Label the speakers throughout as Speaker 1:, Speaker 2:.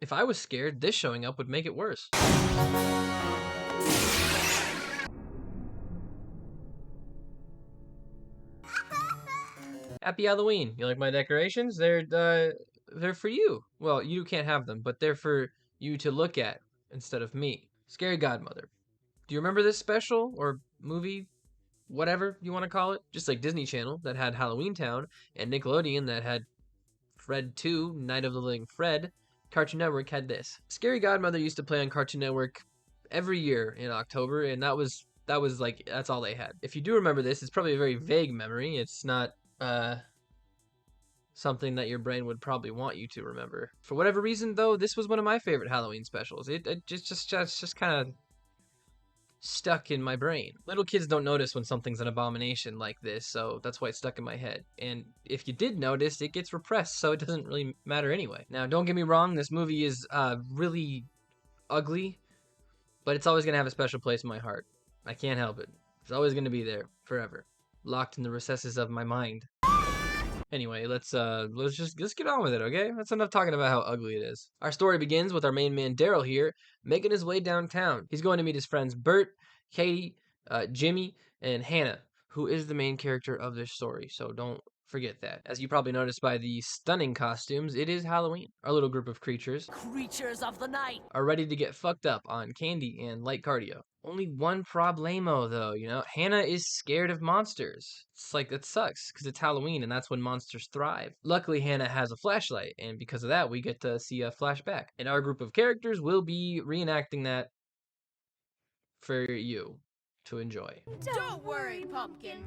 Speaker 1: If I was scared, this showing up would make it worse. Happy Halloween. You like my decorations? They're for you. Well, you can't have them, but they're for you to look at instead of me. Scary Godmother. Do you remember this special or movie? Whatever you want to call it. Just like Disney Channel that had Halloweentown and Nickelodeon that had Fred 2, Night of the Living Fred. Cartoon Network had this. Scary Godmother used to play on Cartoon Network every year in October, and that was like that's all they had. If you do remember this, it's probably a very vague memory. It's not something that your brain would probably want you to remember. For whatever reason, though, this was one of my favorite Halloween specials. It just kind of stuck in my brain. Little kids don't notice when something's an abomination like this, so that's why it's stuck in my head. And if you did notice, it gets repressed, so it doesn't really matter anyway. Now, don't get me wrong, this movie is really ugly, but it's always gonna have a special place in my heart. I can't help it. It's always gonna be there forever, locked in the recesses of my mind. Anyway, let's get on with it, okay? That's enough talking about how ugly it is. Our story begins with our main man Daryl here making his way downtown. He's going to meet his friends Bert, Katie, Jimmy, and Hannah, who is the main character of this story. So don't forget that. As you probably noticed by the stunning costumes, it is Halloween. Our little group of creatures
Speaker 2: of the night
Speaker 1: are ready to get fucked up on candy and light cardio. Only one problemo though, you know? Hannah is scared of monsters. It's like, that sucks, because it's Halloween and that's when monsters thrive. Luckily, Hannah has a flashlight, and because of that, we get to see a flashback. And our group of characters will be reenacting that for you to enjoy.
Speaker 3: Don't worry, Pumpkin.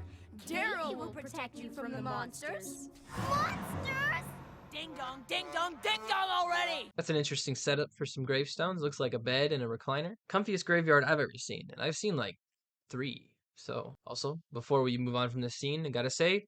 Speaker 3: Daryl will protect you from the monsters. Monsters?
Speaker 2: Ding dong, ding dong, ding dong already!
Speaker 1: That's an interesting setup for some gravestones. Looks like a bed and a recliner. Comfiest graveyard I've ever seen, and I've seen like 3. So, also, before we move on from this scene, I gotta say,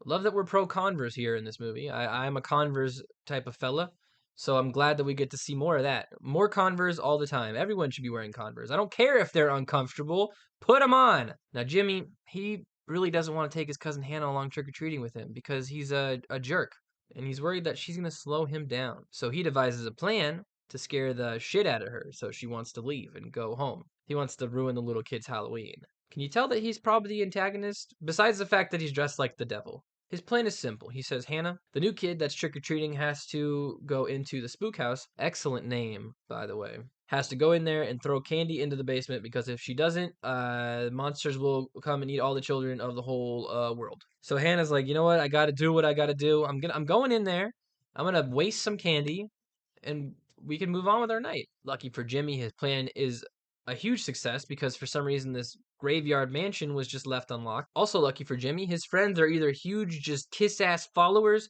Speaker 1: love that we're pro Converse here in this movie. I'm a Converse type of fella, so I'm glad that we get to see more of that. More Converse all the time. Everyone should be wearing Converse. I don't care if they're uncomfortable. Put them on! Now, Jimmy, he really doesn't want to take his cousin Hannah along trick-or-treating with him because he's a jerk, and he's worried that she's going to slow him down. So he devises a plan to scare the shit out of her, so she wants to leave and go home. He wants to ruin the little kid's Halloween. Can you tell that he's probably the antagonist? Besides the fact that he's dressed like the devil. His plan is simple. He says, Hannah, the new kid that's trick-or-treating has to go into the spook house. Excellent name, by the way. Has to go in there and throw candy into the basement, because if she doesn't, monsters will come and eat all the children of the whole world. So Hannah's like, you know what? I gotta do what I gotta do. I'm going in there. I'm gonna waste some candy, and we can move on with our night. Lucky for Jimmy, his plan is a huge success because for some reason this graveyard mansion was just left unlocked. Also lucky for Jimmy, his friends are either huge, just kiss-ass followers,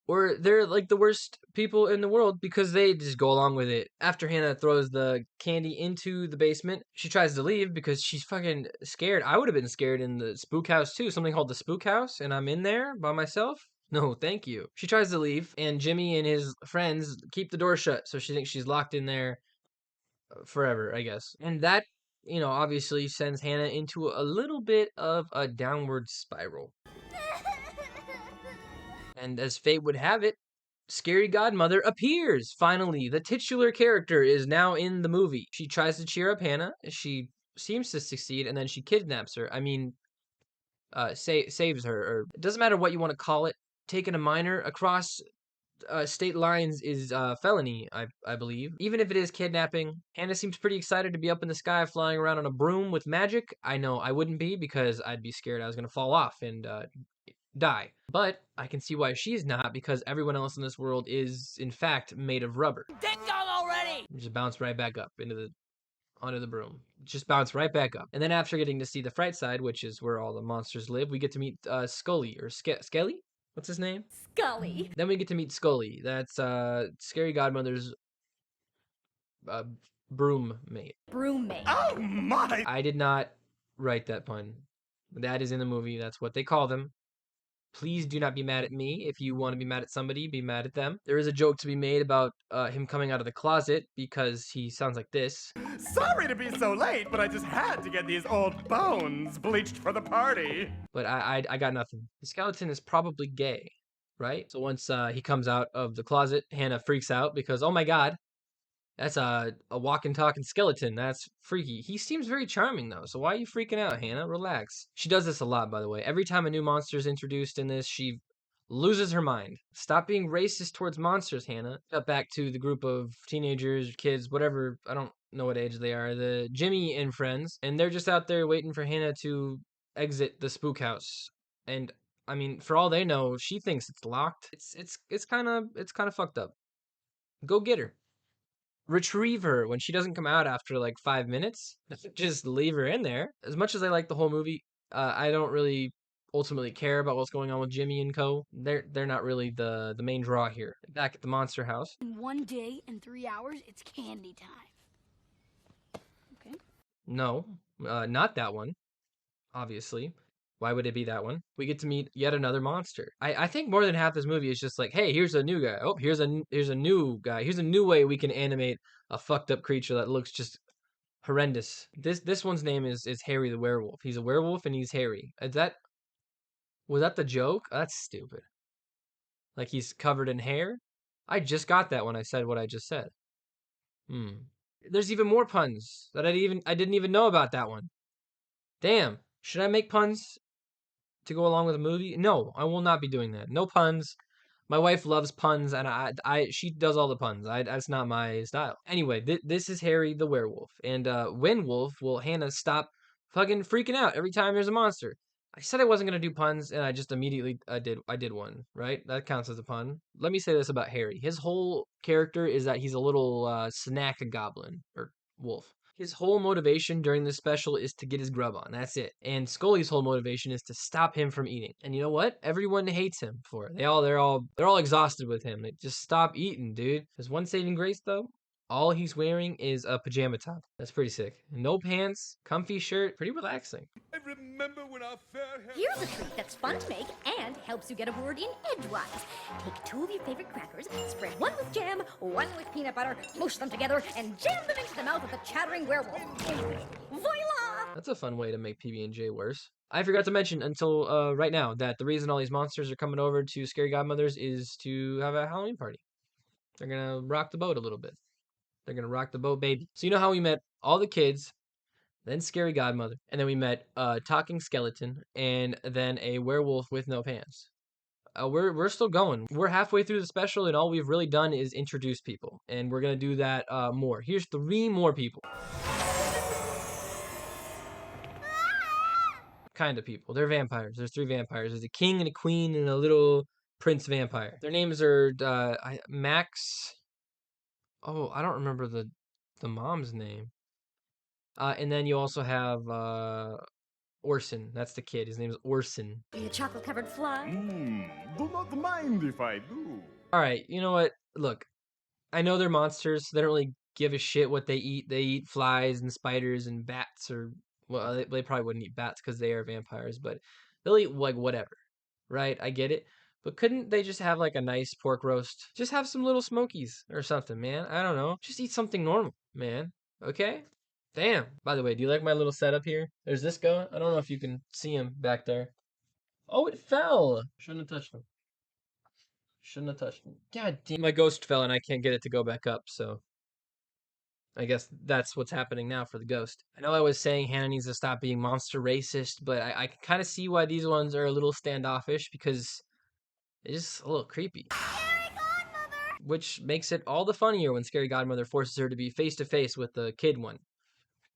Speaker 1: or they're like the worst people in the world because they just go along with it. After Hannah throws the candy into the basement, she tries to leave because she's fucking scared. I would have been scared in the spook house too. Something called the spook house, and I'm in there by myself. No, thank you. She tries to leave, and Jimmy and his friends keep the door shut, so she thinks she's locked in there forever, I guess. And that, you know, obviously sends Hannah into a little bit of a downward spiral. And as fate would have it, Scary Godmother appears! Finally, the titular character is now in the movie. She tries to cheer up Hannah, she seems to succeed, and then she kidnaps her. I mean, saves her, or it doesn't matter what you want to call it. Taking a minor across state lines is felony, I believe. Even if it is kidnapping, Hannah seems pretty excited to be up in the sky flying around on a broom with magic. I know I wouldn't be because I'd be scared I was going to fall off and die. But I can see why she's not, because everyone else in this world is, in fact, made of rubber.
Speaker 2: Ding dong already!
Speaker 1: Just bounce right back up onto the broom. Just bounce right back up. And then after getting to see the fright side, which is where all the monsters live, we get to meet Scully, or Skelly? What's his name?
Speaker 3: Scully.
Speaker 1: Then we get to meet Scully. That's Scary Godmother's broommate.
Speaker 3: Broommate.
Speaker 4: Oh my!
Speaker 1: I did not write that pun. That is in the movie. That's what they call them. Please do not be mad at me. If you want to be mad at somebody, be mad at them. There is a joke to be made about him coming out of the closet because he sounds like this.
Speaker 4: Sorry to be so late, but I just had to get these old bones bleached for the party.
Speaker 1: But I got nothing. The skeleton is probably gay. right? So once he comes out of the closet, Hannah freaks out because, oh my God, that's a walking, talking skeleton. That's freaky. He seems very charming, though. So why are you freaking out, Hannah? Relax. She does this a lot, by the way. Every time a new monster is introduced in this, she loses her mind. Stop being racist towards monsters, Hannah. Cut back to the group of teenagers, kids, whatever. I don't know what age they are. The Jimmy and friends. And they're just out there waiting for Hannah to exit the spook house. And I mean, for all they know, she thinks it's locked. It's kind of fucked up. Go get her. Retrieve her when she doesn't come out after like 5 minutes. Just leave her in there. As much as I like the whole movie, I don't really ultimately care about what's going on with Jimmy and Co. They're not really the main draw here. Back at the monster house.
Speaker 3: In 1 day and 3 hours, it's candy time. Okay.
Speaker 1: No, not that one. Obviously. Why would it be that one? We get to meet yet another monster. I think more than half this movie is just like, hey, here's a new guy. Oh, here's a new guy. Here's a new way we can animate a fucked up creature that looks just horrendous. This one's name is Harry the werewolf. He's a werewolf and he's hairy. Was that the joke? That's stupid. Like he's covered in hair? I just got that when I said what I just said. There's even more puns that I didn't even know about that one. Damn. Should I make puns to go along with a movie? No, I will not be doing that. No puns. My wife loves puns, and she does all the puns. That's not my style. Anyway, this is Harry the werewolf, and when Wolf will Hannah stop fucking freaking out every time there's a monster. I said I wasn't gonna do puns, and I just immediately I did one. Right, that counts as a pun. Let me say this about Harry. His whole character is that he's a little snack goblin or wolf. His whole motivation during this special is to get his grub on. That's it. And Scully's whole motivation is to stop him from eating. And you know what? Everyone hates him for it. They're all exhausted with him. They just stop eating, dude. There's one saving grace though. All he's wearing is a pajama top. That's pretty sick. No pants, comfy shirt, pretty relaxing.
Speaker 5: I remember when our fair hair...
Speaker 6: Here's a treat that's fun to make and helps you get a word in edgewise. Take 2 of your favorite crackers, spread one with jam, one with peanut butter, mush them together, and jam them into the mouth of the chattering werewolf. Voila!
Speaker 1: That's a fun way to make PB&J worse. I forgot to mention until right now that the reason all these monsters are coming over to Scary Godmother's is to have a Halloween party. They're gonna rock the boat a little bit. They're gonna rock the boat, baby. So you know how we met all the kids, then Scary Godmother, and then we met a talking skeleton, and then a werewolf with no pants. We're still going. We're halfway through the special, and all we've really done is introduce people, and we're gonna do that more. Here's 3 more people. Kind of people. They're vampires. There's 3 vampires. There's a king and a queen and a little prince vampire. Their names are Max. Oh, I don't remember the mom's name. And then you also have Orson. That's the kid. His name is Orson.
Speaker 6: Are you a chocolate-covered fly?
Speaker 4: Do not mind if I do.
Speaker 1: All right, you know what? Look, I know they're monsters. So they don't really give a shit what they eat. They eat flies and spiders and bats, or well, they probably wouldn't eat bats because they are vampires, but they'll eat like whatever, right? I get it. But couldn't they just have like a nice pork roast? Just have some little smokies or something, man. I don't know. Just eat something normal, man. Okay? Damn. By the way, do you like my little setup here? There's this guy. I don't know if you can see him back there. Oh, it fell. Shouldn't have touched him. Shouldn't have touched him. God damn. My ghost fell and I can't get it to go back up, so I guess that's what's happening now for the ghost. I know I was saying Hannah needs to stop being monster racist, but I can kind of see why these ones are a little standoffish because it's just a little creepy.
Speaker 3: Scary Godmother!
Speaker 1: Which makes it all the funnier when Scary Godmother forces her to be face to face with the kid one.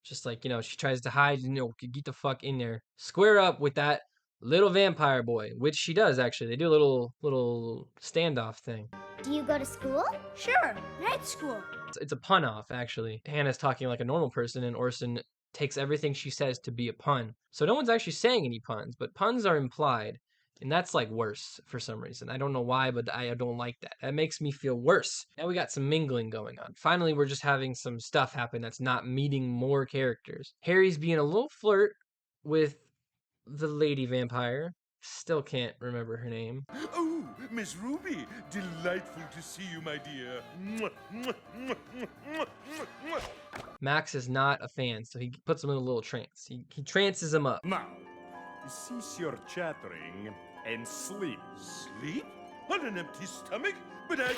Speaker 1: Just like, she tries to hide, get the fuck in there. Square up with that little vampire boy, which she does actually. They do a little standoff thing.
Speaker 3: Do you go to school?
Speaker 6: Sure, night school.
Speaker 1: It's a pun off, actually. Hannah's talking like a normal person, and Orson takes everything she says to be a pun. So no one's actually saying any puns, but puns are implied. And that's like worse for some reason. I don't know why, but I don't like that. That makes me feel worse. Now we got some mingling going on. Finally, we're just having some stuff happen that's not meeting more characters. Harry's being a little flirt with the lady vampire. Still can't remember her name.
Speaker 5: Oh, Miss Ruby, delightful to see you, my dear. Mwah, mwah, mwah, mwah, mwah, mwah.
Speaker 1: Max is not a fan, so he puts him in a little trance. He trances him up.
Speaker 4: Now, cease your chattering and sleep.
Speaker 5: Sleep? on an empty stomach, but I...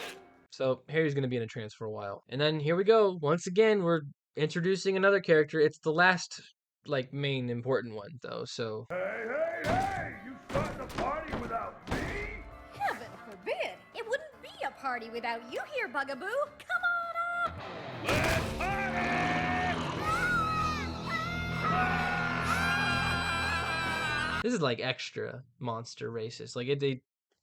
Speaker 1: So Harry's gonna be in a trance for a while. And then here we go. Once again, we're introducing another character. It's the last, like, main important one, though, so...
Speaker 5: Hey! You started the party without me?
Speaker 6: Heaven forbid! It wouldn't be a party without you here, Bugaboo. Come on up!
Speaker 5: Let's party!
Speaker 1: This is, like, extra monster racist. Like,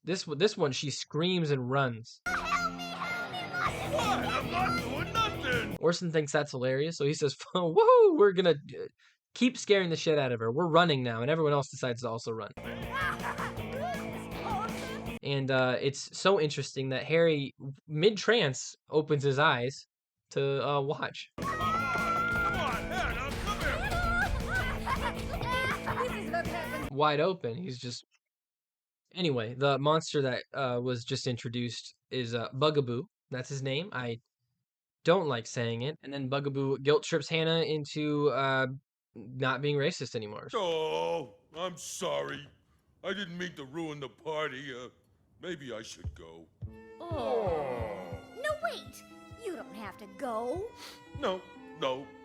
Speaker 1: this one, she screams and runs.
Speaker 5: What? I'm not doing nothing!
Speaker 1: Orson thinks that's hilarious, so he says, woohoo, we're gonna keep scaring the shit out of her. We're running now, and everyone else decides to also run. And it's so interesting that Harry, mid-trance, opens his eyes to watch.
Speaker 5: Come on, Hannah, come here!
Speaker 6: This is what happens.
Speaker 1: Wide open, he's just... Anyway, the monster that was just introduced is Bugaboo. That's his name. I don't like saying it. And then Bugaboo guilt trips Hannah into not being racist anymore.
Speaker 5: Oh, I'm sorry. I didn't mean to ruin the party. Maybe I should go.
Speaker 6: Oh. No, wait. You don't have to go.
Speaker 5: No,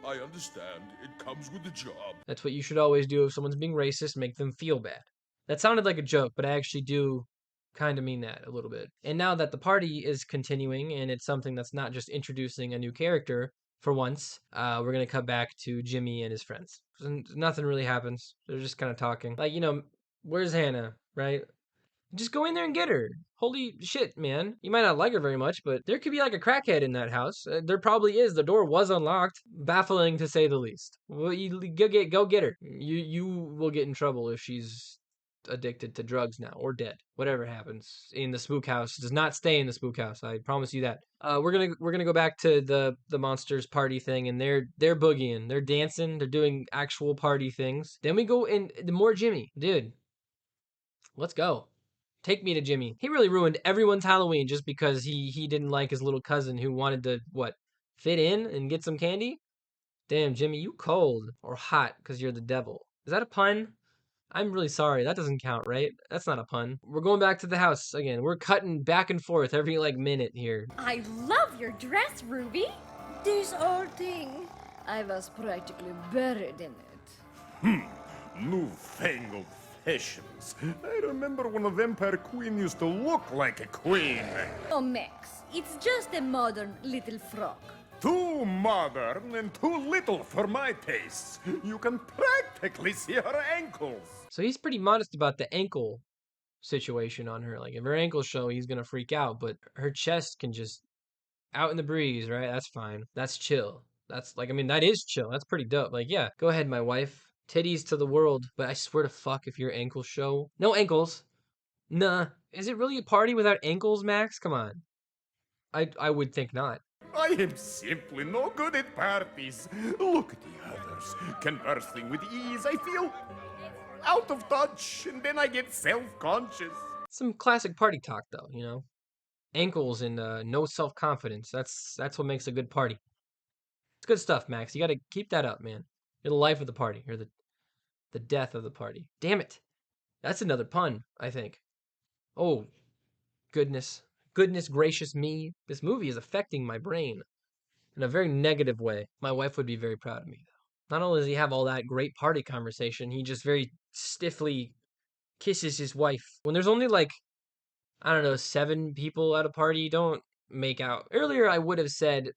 Speaker 5: I understand. It comes with the job.
Speaker 1: That's what you should always do if someone's being racist, make them feel bad. That sounded like a joke, but I actually do kind of mean that a little bit. And now that the party is continuing, and it's something that's not just introducing a new character, for once, we're going to cut back to Jimmy and his friends. Nothing really happens. They're just kind of talking. Like, where's Hannah, right? Just go in there and get her. Holy shit, man. You might not like her very much, but there could be like a crackhead in that house. There probably is. The door was unlocked. Baffling to say the least. Well, you go get her. You will get in trouble if she's addicted to drugs now or dead. Whatever happens in the spook house does not stay in the spook house. I promise you that. We're gonna go back to the monsters party thing, and they're boogieing, they're dancing, they're doing actual party things. Then we go in the more Jimmy, dude. Let's go. Take me to Jimmy. He really ruined everyone's Halloween just because he didn't like his little cousin who wanted to fit in and get some candy. Damn, Jimmy, you cold or hot because you're the devil. Is that a pun? I'm really sorry. That doesn't count, right? That's not a pun. We're going back to the house again. We're cutting back and forth every minute here.
Speaker 6: I love your dress, Ruby. This old thing. I was practically buried in it.
Speaker 4: Newfangled fashions. I remember when a vampire queen used to look like a queen.
Speaker 6: Oh, Max, it's just a modern little frock.
Speaker 4: Too modern and too little for my tastes. You can practically see her ankles.
Speaker 1: So he's pretty modest about the ankle situation on her. Like, if her ankles show, he's gonna freak out, but her chest can just out in the breeze, right? That's fine. That's chill. That's that is chill. That's pretty dope. Like, yeah, go ahead, my wife. Titties to the world. But I swear to fuck if your ankles show. No ankles. Nah. Is it really a party without ankles, Max? Come on. I would think not.
Speaker 4: I am simply no good at parties. Look at the others. Conversing with ease, I feel out of touch, and then I get self-conscious.
Speaker 1: Some classic party talk, though, Ankles and no self-confidence. That's what makes a good party. It's good stuff, Max. You gotta keep that up, man. You're the life of the party. You're the death of the party. Damn it. That's another pun, I think. Oh, goodness. Goodness gracious me. This movie is affecting my brain in a very negative way. My wife would be very proud of me, though. Not only does he have all that great party conversation, he just very stiffly kisses his wife. When there's only 7 people at a party, don't make out. Earlier, I would have said,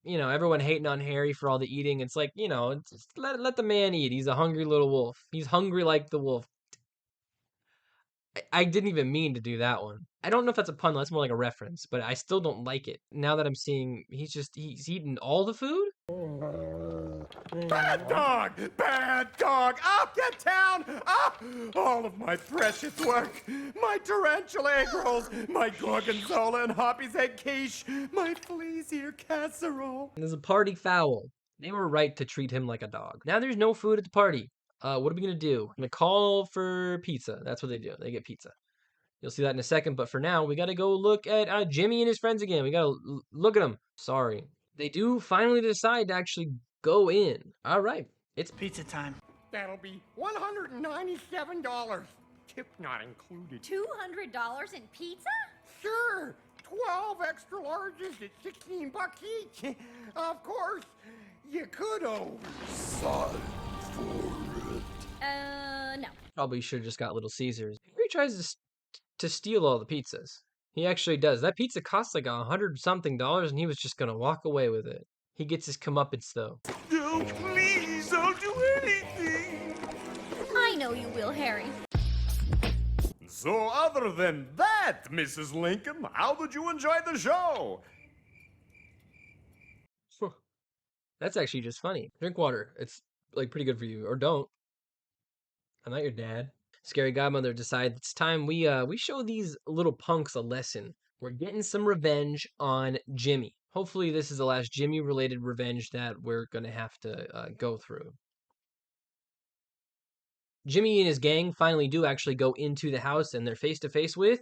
Speaker 1: everyone hating on Harry for all the eating. It's just let the man eat. He's a hungry little wolf. He's hungry like the wolf. I didn't even mean to do that one. I don't know if that's a pun. That's more like a reference, but I still don't like it. Now that I'm seeing he's eating all the food?
Speaker 4: Bad dog! Bad dog! Up, get down! Up! All of my precious work! My tarantula egg rolls! My gorgonzola and Hoppy's egg quiche! My flea's ear casserole!
Speaker 1: There's a party foul. They were right to treat him like a dog. Now there's no food at the party. What are we gonna do? I'm gonna call for pizza. That's what they do. They get pizza. You'll see that in a second, but for now, we gotta go look at Jimmy and his friends again. We gotta look at them. Sorry. They do finally decide to actually go in. All right. It's
Speaker 2: Pizza time.
Speaker 4: That'll be $197. Tip not included.
Speaker 6: $200 in pizza?
Speaker 4: Sure, 12 extra larges at 16 bucks each. Of course, you could sign for it.
Speaker 6: No.
Speaker 1: Probably should have just got Little Caesars. He tries to steal all the pizzas. He actually does. That pizza costs like $100-something, and he was just gonna walk away with it. He gets his comeuppance though.
Speaker 5: No, please, I'll do anything.
Speaker 6: I know you will, Harry.
Speaker 4: So other than that, Mrs. Lincoln, how did you enjoy the show?
Speaker 1: That's actually just funny. Drink water. It's like pretty good for you. Or don't. I'm not your dad. Scary Godmother decides it's time we show these little punks a lesson. We're getting some revenge on Jimmy. Hopefully this is the last Jimmy related revenge that we're gonna have to go through. Jimmy and his gang finally do actually go into the house, and they're face to face with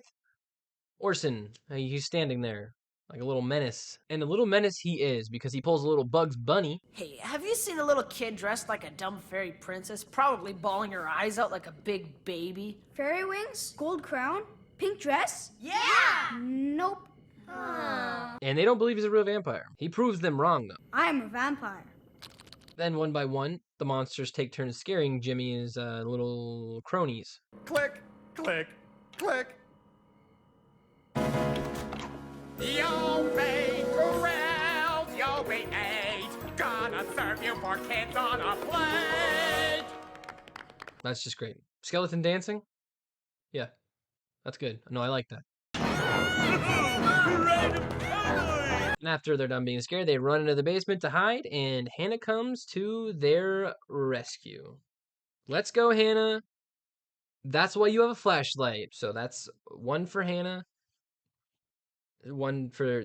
Speaker 1: Orson. He's standing there like a little menace. And a little menace he is, because he pulls a little Bugs Bunny.
Speaker 2: Hey, have you seen a little kid dressed like a dumb fairy princess, probably bawling her eyes out like a big baby?
Speaker 3: Fairy wings? Gold crown? Pink dress?
Speaker 2: Yeah!
Speaker 3: Nope.
Speaker 1: And they don't believe he's a real vampire. He proves them wrong, though.
Speaker 3: I'm a vampire.
Speaker 1: Then, one by one, the monsters take turns scaring Jimmy and his little cronies.
Speaker 4: Click, click, click. You'll be grilled, you'll be ate. Gonna serve you for kids on a plate.
Speaker 1: That's just great. Skeleton dancing? Yeah, that's good. No, I like that. And after they're done being scared, they run into the basement to hide, and Hannah comes to their rescue. Let's go, Hannah. That's why you have a flashlight. So that's one for Hannah, one for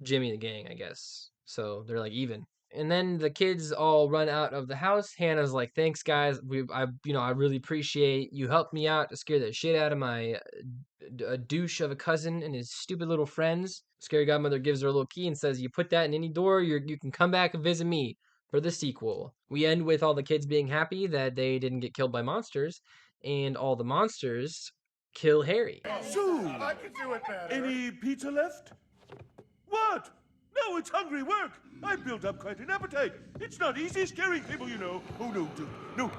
Speaker 1: Jimmy and the gang, I guess. So they're like even. And then the kids all run out of the house. Hannah's like, "Thanks, guys. I really appreciate you helped me out to scare the shit out of my a douche of a cousin and his stupid little friends." Scary Godmother gives her a little key and says, "You put that in any door, you can come back and visit me for the sequel." We end with all the kids being happy that they didn't get killed by monsters, and all the monsters kill Harry.
Speaker 5: So,
Speaker 4: I could do it better.
Speaker 5: any pizza left? What? No, it's hungry work. I built up quite an appetite. It's not easy scaring people, you know. Oh, no, no.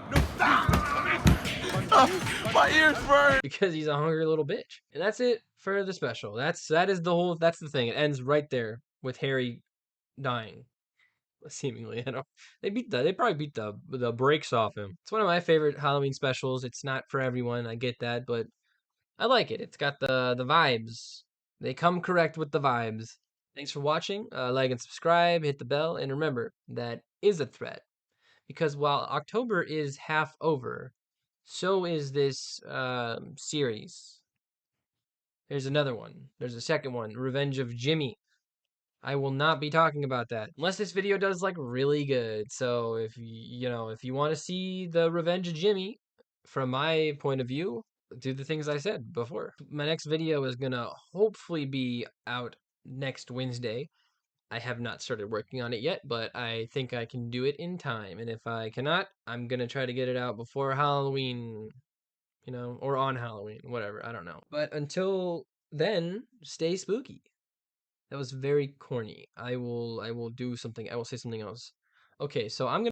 Speaker 4: My ears burn.
Speaker 1: Because he's a hungry little bitch. And that's it for the special. That's the thing. It ends right there with Harry dying. Seemingly, they probably beat the brakes off him. It's one of my favorite Halloween specials. It's not for everyone, I get that, but I like it. It's got the vibes. They come correct with the vibes. Thanks for watching. Like and subscribe, hit the bell, and remember, that is a threat. Because while October is half over, so is this series. There's another one. There's a second one, Revenge of Jimmy. I will not be talking about that unless this video does like really good. So if you want to see the Revenge of Jimmy from my point of view, do the things I said before. My next video is gonna hopefully be out next Wednesday. I have not started working on it yet, but I think I can do it in time. And if I cannot, I'm gonna try to get it out before Halloween, or on Halloween, whatever. I don't know. But until then, stay spooky. That was very corny. I will do something. I will say something else. Okay, so I'm gonna